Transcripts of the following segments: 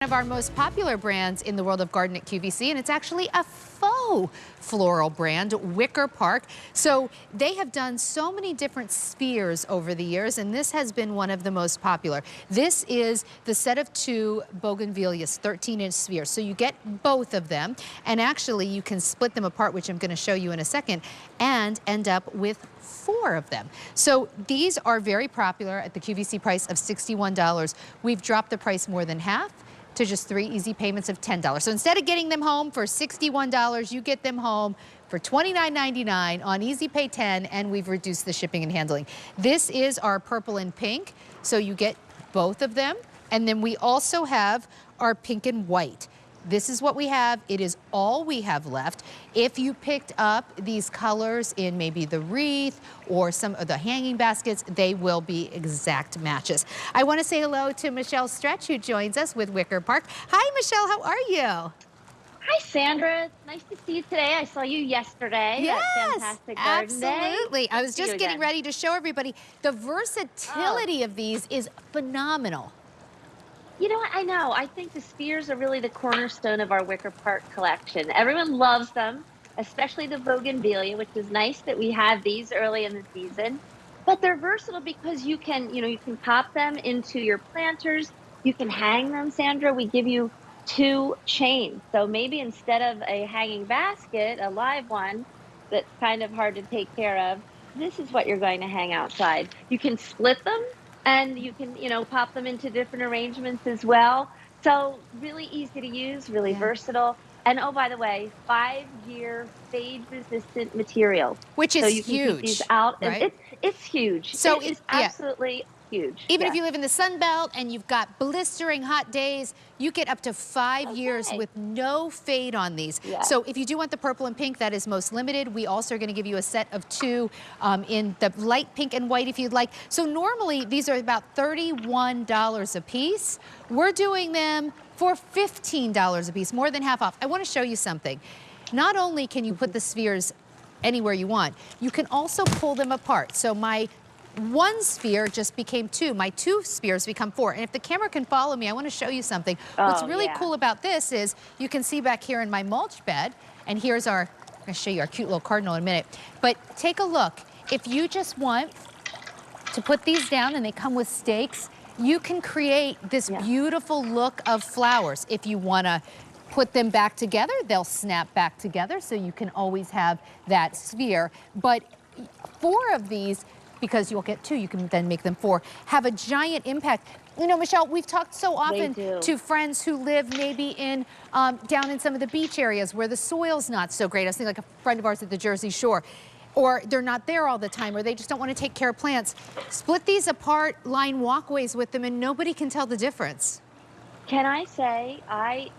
One of our most popular brands in the world of garden at QVC, and it's actually a faux floral brand, Wicker Park. So they have done so many different spheres over the years, and this has been one of the most popular. This is the set of 2 bougainvilleas, 13-inch spheres. So you get both of them, and actually you can split them apart, which I'm going to show you in a second, and end up with 4 of them. So these are very popular at the QVC price of $61. We've dropped the price more than half to just 3 easy payments of $10. So instead of getting them home for $61, you get them home for $29.99 on Easy Pay 10, and we've reduced the shipping and handling. This is our purple and pink, so you get both of them. And then we also have our pink and white. This is what we have. It is all we have left. If you picked up these colors in maybe the wreath or some of the hanging baskets, they will be exact matches. I want to say hello to Michelle Stretch, who joins us with Wicker Park. Hi, Michelle. How are you? Hi, Sandra. It's nice to see you today. I saw you yesterday. Yes, That fantastic garden day. absolutely. I was See you just getting again. ready to show everybody the versatility of these is phenomenal. You know what? I know. I think the spheres are really the cornerstone of our Wicker Park collection. Everyone loves them, especially the bougainvillea, which is nice that we have these early in the season. But they're versatile because you can pop them into your planters. You can hang them, Sandra. We give you 2 chains. So maybe instead of a hanging basket, a live one that's kind of hard to take care of, this is what you're going to hang outside. You can split them and you can, pop them into different arrangements as well. So really easy to use, really Yeah. versatile. And oh, by the way, 5-year fade resistant material. Which So is you can keep these huge, out and right? it's huge. So, It is yeah. absolutely huge. Even if Yes. you live in the Sun Belt and you've got blistering hot days, you get up to 5 years Okay. with no fade on these. Yes. So if you do want the purple and pink, that is most limited. We also are going to give you a set of 2 in the light pink and white if you'd like. So normally these are about $31 a piece. We're doing them for $15 a piece, more than half off. I want to show you something. Not only can you put the spheres anywhere you want, you can also pull them apart. So my 1 sphere just became 2. My 2 spheres become 4. And if the camera can follow me, I want to show you something. What's really Yeah. cool about this is you can see back here in my mulch bed, and here's I'm going to show you our cute little cardinal in a minute. But take a look. If you just want to put these down and they come with stakes, you can create this beautiful look of flowers. If you want to put them back together, they'll snap back together, so you can always have that sphere. But 4 of these, because you'll get 2, you can then make them 4, have a giant impact. You know, Michelle, we've talked so often to friends who live maybe in down in some of the beach areas where the soil's not so great. I was thinking like a friend of ours at the Jersey Shore. Or they're not there all the time, or they just don't want to take care of plants. Split these apart, line walkways with them, and nobody can tell the difference. Can I say, I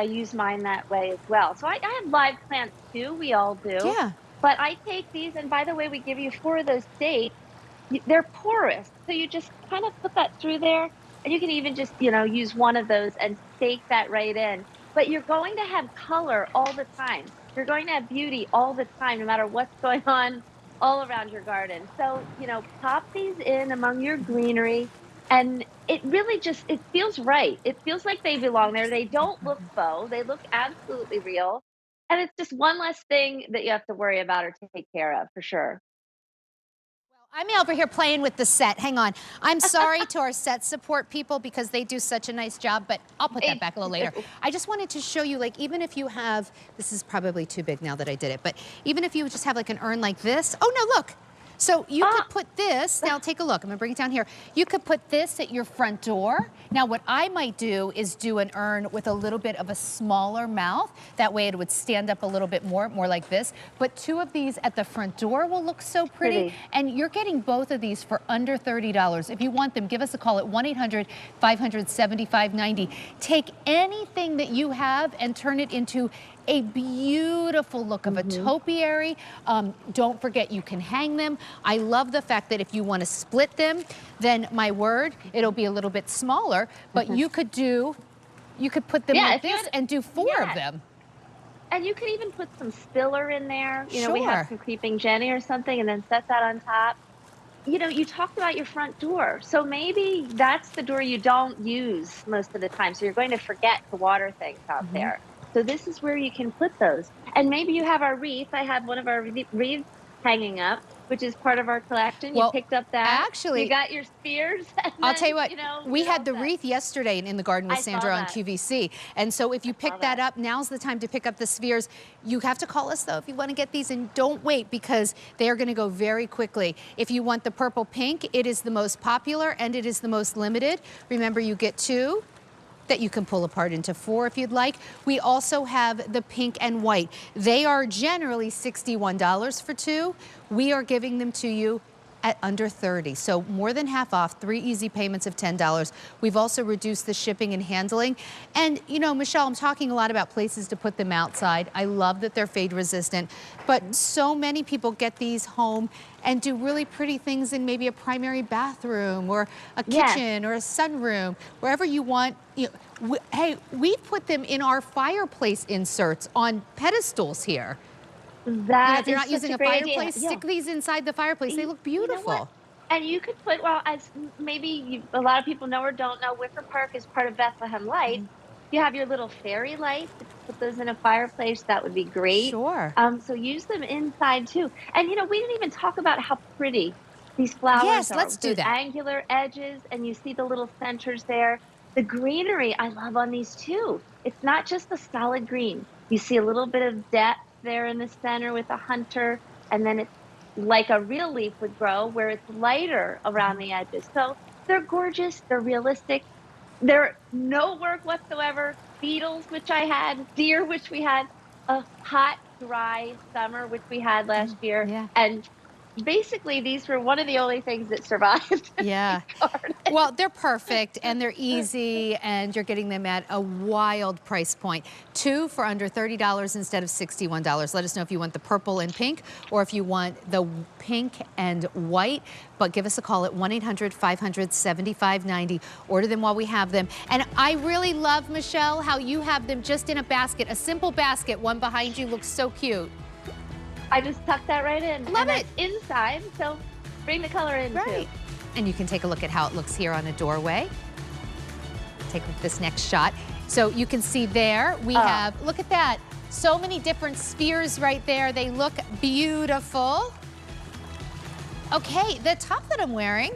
use mine that way as well. So I have live plants too, we all do. Yeah. But I take these, and by the way, we give you 4 of those stakes. They're porous, so you just kind of put that through there, and you can even just, use 1 of those and stake that right in. But you're going to have color all the time. You're going to have beauty all the time, no matter what's going on all around your garden. So, pop these in among your greenery, and it really just, it feels right. It feels like they belong there. They don't look faux. They look absolutely real. And it's just one less thing that you have to worry about or take care of, for sure. I'm over here playing with the set. Hang on. I'm sorry to our set support people because they do such a nice job, but I'll put that back a little later. I just wanted to show you, like, even if you have, this is probably too big now that I did it, but even if you just have like an urn like this, oh no, look. So you could put this, now take a look, I'm gonna bring it down here. You could put this at your front door. Now what I might do is do an urn with a little bit of a smaller mouth. That way it would stand up a little bit more like this. But 2 of these at the front door will look so pretty. And you're getting both of these for under $30. If you want them, give us a call at 1-800-500-7590. Take anything that you have and turn it into a beautiful look of a topiary. Don't forget, you can hang them. I love the fact that if you want to split them, then my word, it'll be a little bit smaller, but you could put them like this and do 4 of them. And you could even put some spiller in there. We Sure. have some creeping Jenny or something, and then set that on top. you know, you talked about your front door. So maybe that's the door you don't use most of the time. So you're going to forget to water things out Mhm. there. So this is where you can put those. And maybe you have our wreath. I have one of our wreaths hanging up, which is part of our collection. You Well, picked up that. You actually, got your spears, and I'll tell then, you what, you know, we you're had all the set. wreath yesterday in the garden with I saw Sandra on that. QVC. And so if I you saw pick that that. up, now's the time to pick up the spheres. You have to call us though if you want to get these, and don't wait because they are going to go very quickly. If you want the purple pink, it is the most popular and it is the most limited. Remember, you get 2 that you can pull apart into 4 if you'd like. We also have the pink and white. They are generally $61 for 2. We are giving them to you at under 30, so more than half off, 3 easy payments of $10. We've also reduced the shipping and handling. And you know, Michelle, I'm talking a lot about places to put them outside. I love that they're fade resistant, but so many people get these home and do really pretty things in maybe a primary bathroom or a Yes. kitchen or a sunroom, wherever you want. You know, hey, we put them in our fireplace inserts on pedestals here. You know, That if you're is not such using a a great idea. fireplace, Yeah. stick these inside the fireplace. They look You know what? beautiful. And you could put, well, as maybe a lot of people know or don't know, Wicker Park is part of Bethlehem Lights. Mhm. You have your little fairy lights. If you put those in a fireplace, that would be great. Sure. So use them inside too. And you know, we didn't even talk about how pretty these flowers Yes, are let's with do those that. angular edges, and you see the little centers there. The greenery I love on these too. It's not just the solid green. You see a little bit of depth there in the center with a hunter, and then it's like a real leaf would grow, where it's lighter around the edges. So they're gorgeous, they're realistic, they're no work whatsoever. Beetles, which I had, deer, which we had, a hot, dry summer, which we had last year. Yeah. And basically, these were one of the only things that survived in my Yeah. garden. Well, they're perfect and they're easy, and you're getting them at a wild price point. 2 for under $30 instead of $61. Let us know if you want the purple and pink or if you want the pink and white. But give us a call at 1-800-500-7590. Order them while we have them. And I really love, Michelle, how you have them just in a basket, a simple basket. One behind you looks so cute. I just tucked that right in. Love and it. that's inside, so bring the color in Right. too. And you can take a look at how it looks here on a doorway. Take this next shot. So you can see there, we have, look at that. So many different spheres right there. They look beautiful. Okay, the top that I'm wearing,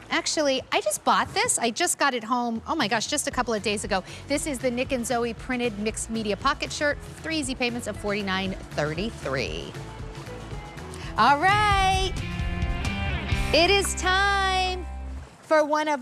actually, I just bought this. I just got it home, oh my gosh, just a couple of days ago. This is the Nick and Zoe printed mixed media pocket shirt, 3 easy payments of $49.33. All right. It is time for one of